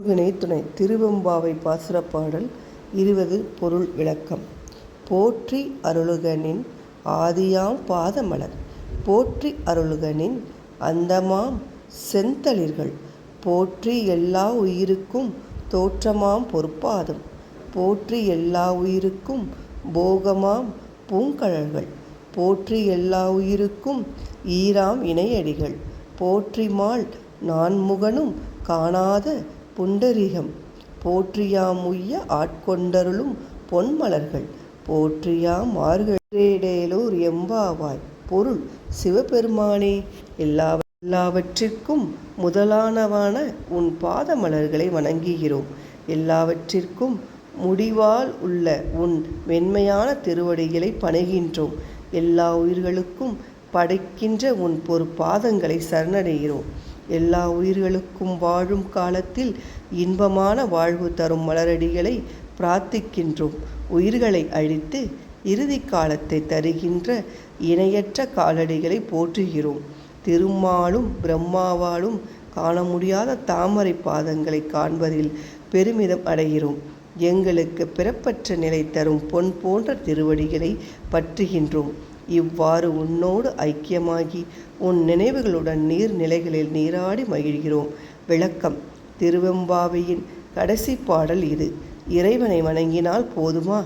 முருகனே துணை. திருவெம்பாவை பாசுரப்பாடல் 20. பொருள் விளக்கம். போற்றி அருளுகனின் ஆதியாம் பாதமலர், போற்றி அருளுகனின் அந்தமாம் செந்தளிர்கள், போற்றி எல்லா உயிருக்கும் தோற்றமாம் பொற்பாதம், போற்றி எல்லா உயிருக்கும் போகமாம் பூங்கழல்கள், போற்றி எல்லா உயிருக்கும் ஈராம் இணையடிகள், போற்றிமால் நான்முகனும் காணாத புண்டரீகம், போற்றியாம் உய்ய ஆட்கொண்டருளும் பொன்மலர்கள், போற்றியாம் மார்கழேடேலூர் எம்பாவாய். பொருள். சிவபெருமானே, எல்லாவற்றிற்கும் முதலானவான உன் பாதமலர்களை வணங்குகிறோம். எல்லாவற்றிற்கும் முடிவால் உள்ள உன் மென்மையான திருவடிகளை பணிகின்றோம். எல்லா உயிர்களுக்கும் படைக்கின்ற உன் பொற்பாதங்களை சரணடைகிறோம். எல்லா உயிர்களுக்கும் வாழும் காலத்தில் இன்பமான வாழ்வு தரும் மலரடிகளை பிரார்த்திக்கின்றோம். உயிர்களை அழித்து இறுதி காலத்தை தருகின்ற இணையற்ற காலடிகளை போற்றுகிறோம். திருமாலும் பிரம்மாவாலும் காண முடியாத தாமரை பாதங்களை காண்பதில் பெருமிதம் அடைகிறோம். எங்களுக்கு பிறப்பற்ற நிலை தரும் பொன் போன்ற திருவடிகளை பற்றுகின்றோம். இவ்வாறு உன்னோடு ஐக்கியமாகி உன் நினைவுகளுடன் நீர்நிலைகளில் நீராடி மகிழ்கிறோம். விளக்கம். திருவெம்பாவையின் கடைசி பாடல் இது. இறைவனை வணங்கினால் போதுமா?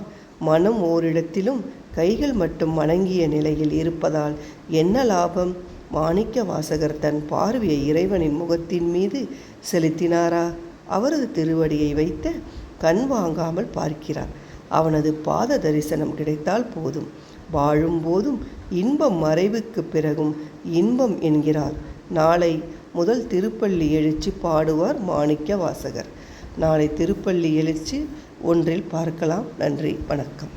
மனம் ஓரிடத்திலும் கைகள் மட்டும் வணங்கிய நிலையில் இருப்பதால் என்ன லாபம்? மாணிக்க வாசகர் தன் பார்வையை இறைவனின் முகத்தின் மீது செலுத்தினாரா? அவரது திருவடியை வைத்த கண் வாங்காமல் பார்க்கிறார். அவனது பாத தரிசனம் கிடைத்தால் போதும். வாழும் போதும் இன்பம், மறைவுக்கு பிறகும் இன்பம் என்கிறார். நாளை முதல் திருப்பள்ளி எழுச்சி பாடுவார் மாணிக்க வாசகர். நாளை திருப்பள்ளி எழுச்சி 1 பார்க்கலாம். நன்றி, வணக்கம்.